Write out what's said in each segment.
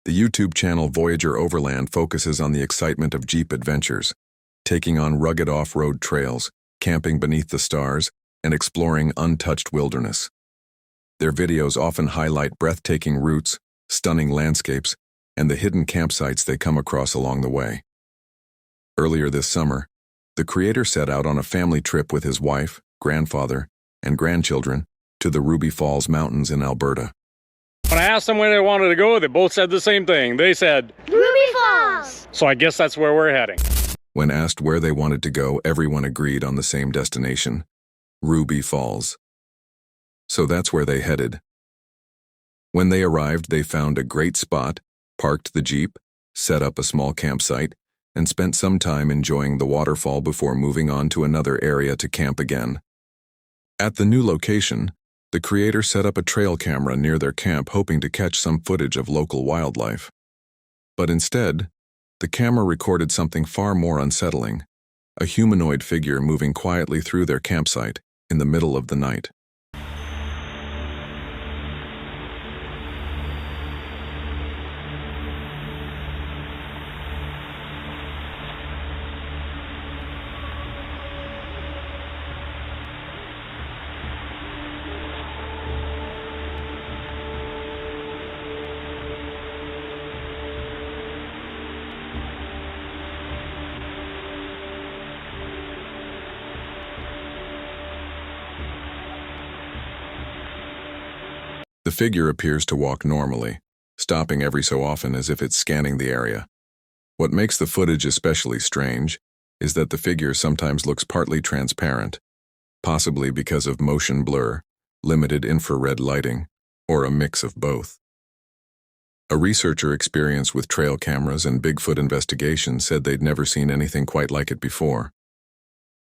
The YouTube channel Voyager Overland focuses on the excitement of Jeep adventures, taking on rugged off-road trails, camping beneath the stars, and exploring untouched wilderness. Their videos often highlight breathtaking routes, stunning landscapes, and the hidden campsites they come across along the way. Earlier this summer, the creator set out on a family trip with his wife, grandfather, and grandchildren to the Ruby Falls Mountains in Alberta. When I asked them where they wanted to go, they both said the same thing. They said, Ruby Falls! So I guess that's where we're heading. When asked where they wanted to go, everyone agreed on the same destination, Ruby Falls. So that's where they headed. When they arrived, they found a great spot, parked the Jeep, set up a small campsite, and spent some time enjoying the waterfall before moving on to another area to camp again. At the new location, the creator set up a trail camera near their camp, hoping to catch some footage of local wildlife. But instead, the camera recorded something far more unsettling: a humanoid figure moving quietly through their campsite in the middle of the night. The figure appears to walk normally, stopping every so often as if it's scanning the area. What makes the footage especially strange is that the figure sometimes looks partly transparent, possibly because of motion blur, limited infrared lighting, or a mix of both. A researcher experienced with trail cameras and Bigfoot investigations said they'd never seen anything quite like it before.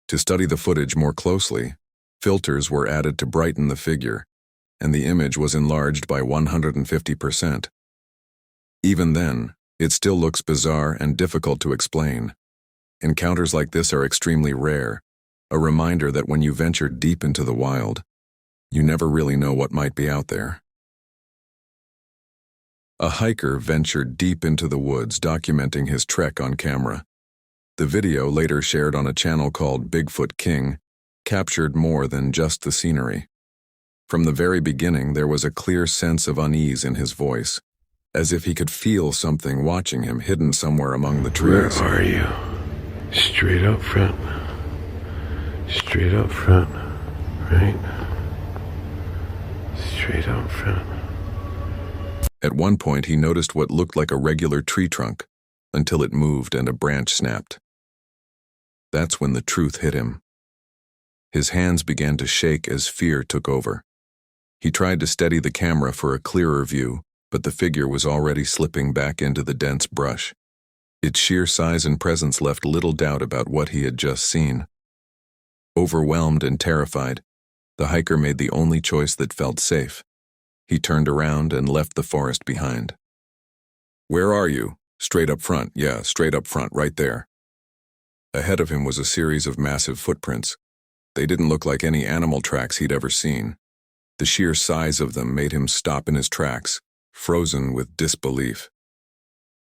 To study the footage more closely, filters were added to brighten the figure, and the image was enlarged by 150%. Even then, it still looks bizarre and difficult to explain. Encounters like this are extremely rare, a reminder that when you venture deep into the wild, you never really know what might be out there. A hiker ventured deep into the woods, documenting his trek on camera. The video, later shared on a channel called Bigfoot King, captured more than just the scenery. From the very beginning, there was a clear sense of unease in his voice, as if he could feel something watching him hidden somewhere among the trees. Where are you? Straight up front. Straight up front. Right? Straight up front. At one point, he noticed what looked like a regular tree trunk, until it moved and a branch snapped. That's when the truth hit him. His hands began to shake as fear took over. He tried to steady the camera for a clearer view, but the figure was already slipping back into the dense brush. Its sheer size and presence left little doubt about what he had just seen. Overwhelmed and terrified, the hiker made the only choice that felt safe. He turned around and left the forest behind. "Where are you?" "Straight up front." "Yeah, straight up front, right there." Ahead of him was a series of massive footprints. They didn't look like any animal tracks he'd ever seen. The sheer size of them made him stop in his tracks, frozen with disbelief.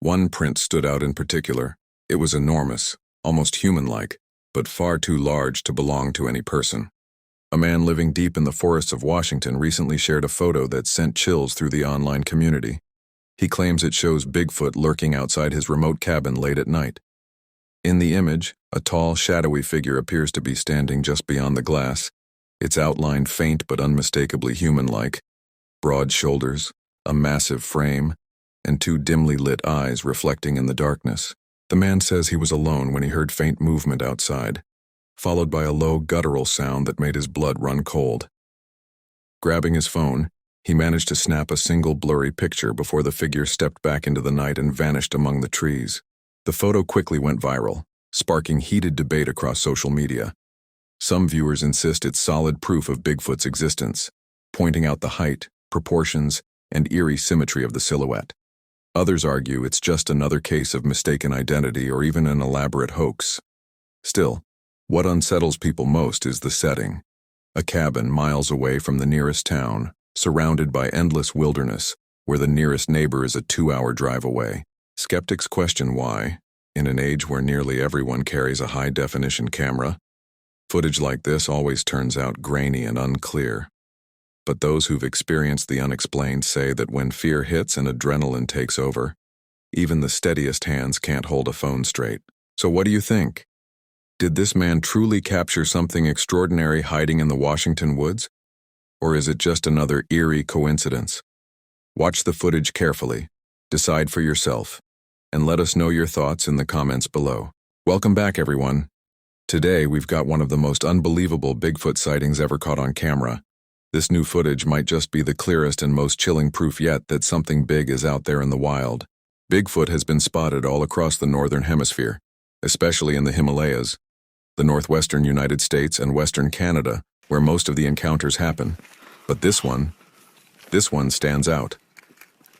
One print stood out in particular. It was enormous, almost human-like, but far too large to belong to any person. A man living deep in the forests of Washington recently shared a photo that sent chills through the online community. He claims it shows Bigfoot lurking outside his remote cabin late at night. In the image, a tall, shadowy figure appears to be standing just beyond the glass, its outline faint but unmistakably human-like: broad shoulders, a massive frame, and two dimly lit eyes reflecting in the darkness. The man says he was alone when he heard faint movement outside, followed by a low guttural sound that made his blood run cold. Grabbing his phone, he managed to snap a single blurry picture before the figure stepped back into the night and vanished among the trees. The photo quickly went viral, sparking heated debate across social media. Some viewers insist it's solid proof of Bigfoot's existence, pointing out the height, proportions, and eerie symmetry of the silhouette. Others argue it's just another case of mistaken identity or even an elaborate hoax. Still, what unsettles people most is the setting. A cabin miles away from the nearest town, surrounded by endless wilderness, where the nearest neighbor is a 2-hour drive away. Skeptics question why, in an age where nearly everyone carries a high-definition camera, footage like this always turns out grainy and unclear. But those who've experienced the unexplained say that when fear hits and adrenaline takes over, even the steadiest hands can't hold a phone straight. So what do you think? Did this man truly capture something extraordinary hiding in the Washington woods? Or is it just another eerie coincidence? Watch the footage carefully, decide for yourself, and let us know your thoughts in the comments below. Welcome back, everyone. Today, we've got one of the most unbelievable Bigfoot sightings ever caught on camera. This new footage might just be the clearest and most chilling proof yet that something big is out there in the wild. Bigfoot has been spotted all across the northern hemisphere, especially in the Himalayas, the northwestern United States and western Canada, where most of the encounters happen. But this one stands out.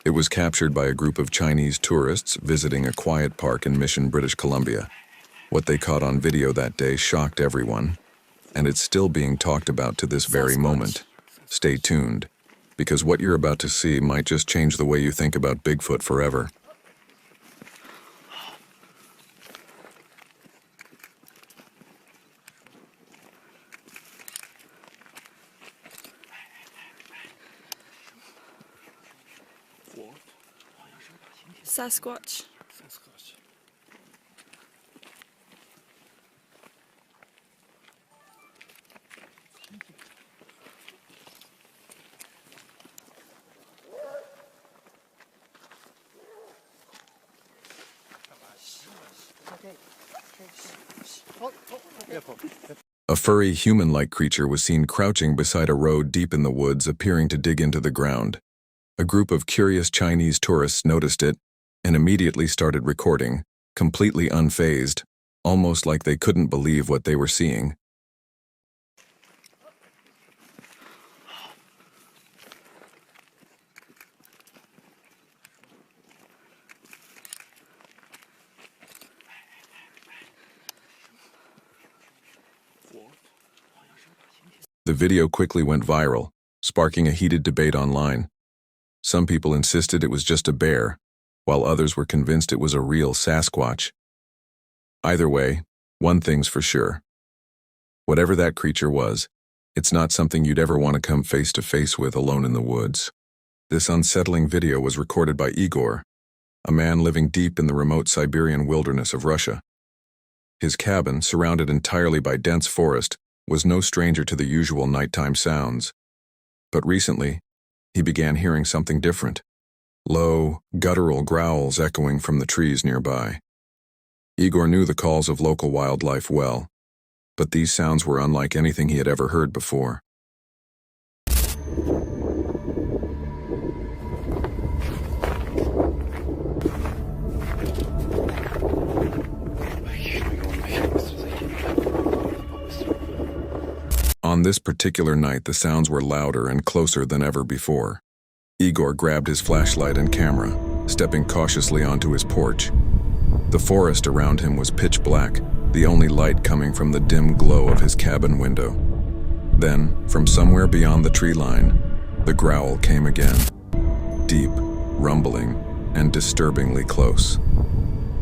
It was captured by a group of Chinese tourists visiting a quiet park in Mission, British Columbia. What they caught on video that day shocked everyone, and it's still being talked about to this very moment. Stay tuned, because what you're about to see might just change the way you think about Bigfoot forever. Sasquatch. A furry, human-like creature was seen crouching beside a road deep in the woods, appearing to dig into the ground. A group of curious Chinese tourists noticed it and immediately started recording, completely unfazed, almost like they couldn't believe what they were seeing. The video quickly went viral, sparking a heated debate online. Some people insisted it was just a bear, while others were convinced it was a real Sasquatch. Either way, one thing's for sure. Whatever that creature was, it's not something you'd ever want to come face to face with alone in the woods. This unsettling video was recorded by Igor, a man living deep in the remote Siberian wilderness of Russia. His cabin, surrounded entirely by dense forest, was no stranger to the usual nighttime sounds. But recently, he began hearing something different. Low, guttural growls echoing from the trees nearby. Igor knew the calls of local wildlife well, but these sounds were unlike anything he had ever heard before. On this particular night, the sounds were louder and closer than ever before. Igor grabbed his flashlight and camera, stepping cautiously onto his porch. The forest around him was pitch black, the only light coming from the dim glow of his cabin window. Then, from somewhere beyond the tree line, the growl came again. Deep, rumbling, and disturbingly close.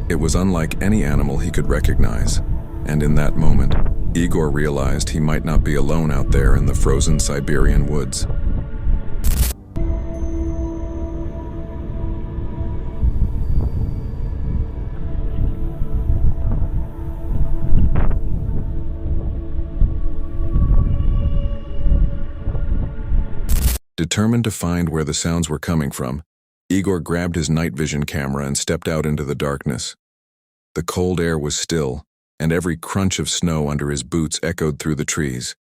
It was unlike any animal he could recognize, and in that moment, Igor realized he might not be alone out there in the frozen Siberian woods. Determined to find where the sounds were coming from, Igor grabbed his night vision camera and stepped out into the darkness. The cold air was still, and every crunch of snow under his boots echoed through the trees.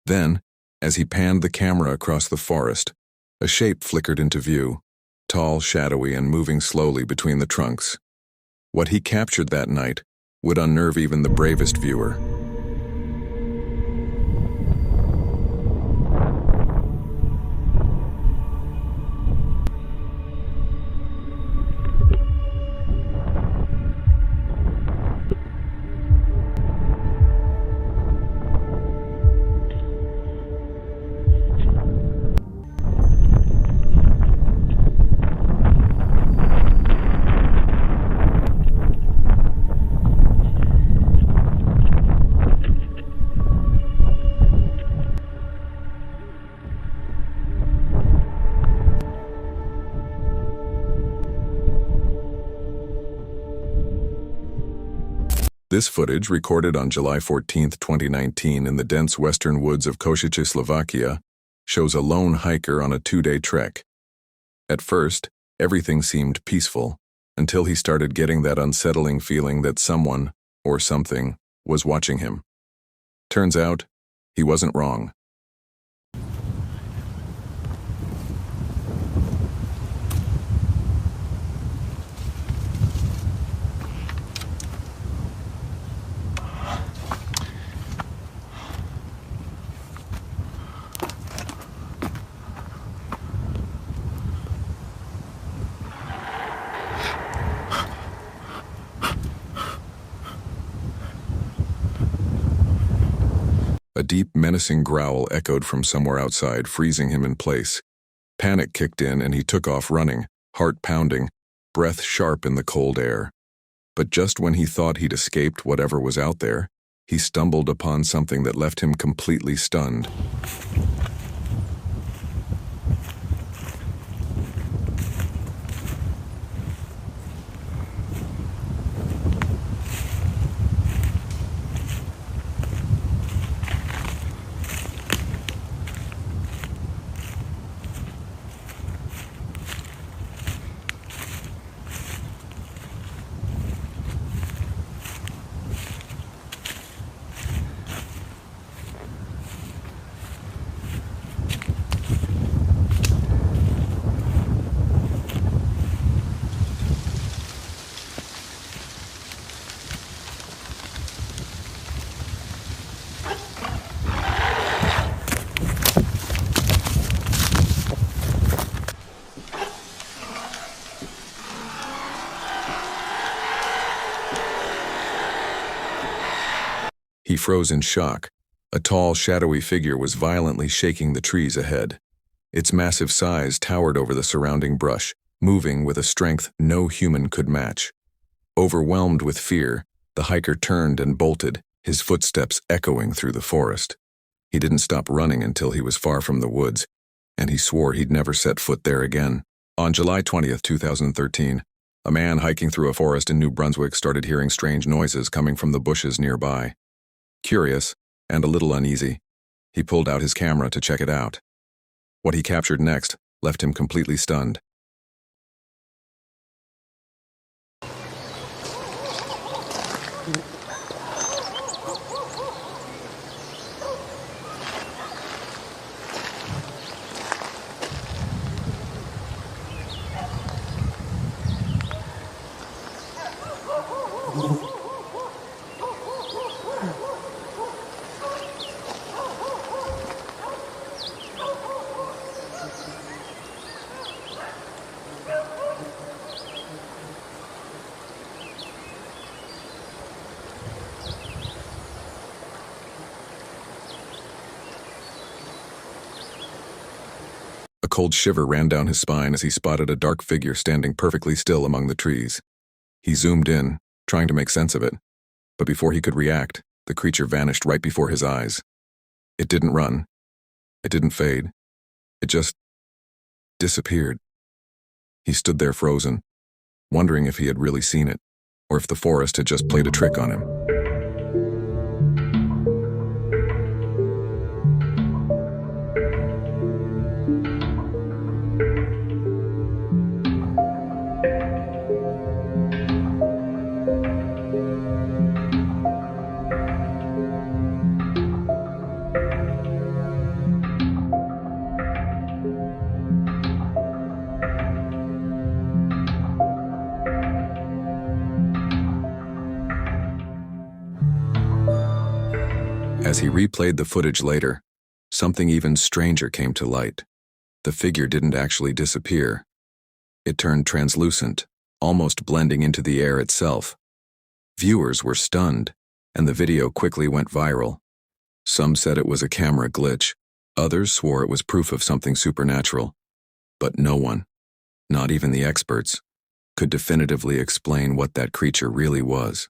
Then, as he panned the camera across the forest, a shape flickered into view, tall, shadowy, and moving slowly between the trunks. What he captured that night would unnerve even the bravest viewer. This footage, recorded on July 14, 2019 in the dense western woods of Košice, Slovakia, shows a lone hiker on a 2-day trek. At first, everything seemed peaceful, until he started getting that unsettling feeling that someone, or something, was watching him. Turns out, he wasn't wrong. A deep, menacing growl echoed from somewhere outside, freezing him in place. Panic kicked in and he took off running, heart pounding, breath sharp in the cold air. But just when he thought he'd escaped whatever was out there, he stumbled upon something that left him completely stunned. He froze in shock. A tall, shadowy figure was violently shaking the trees ahead. Its massive size towered over the surrounding brush, moving with a strength no human could match. Overwhelmed with fear, the hiker turned and bolted, his footsteps echoing through the forest. He didn't stop running until he was far from the woods, and he swore he'd never set foot there again. On July 20th, 2013, a man hiking through a forest in New Brunswick started hearing strange noises coming from the bushes nearby. Curious, and a little uneasy, he pulled out his camera to check it out. What he captured next left him completely stunned. A cold shiver ran down his spine as he spotted a dark figure standing perfectly still among the trees. He zoomed in, trying to make sense of it, but before he could react, the creature vanished right before his eyes. It didn't run. It didn't fade. It just disappeared. He stood there frozen, wondering if he had really seen it, or if the forest had just played a trick on him. As he replayed the footage later, something even stranger came to light. The figure didn't actually disappear. It turned translucent, almost blending into the air itself. Viewers were stunned, and the video quickly went viral. Some said it was a camera glitch. Others swore it was proof of something supernatural. But no one, not even the experts, could definitively explain what that creature really was.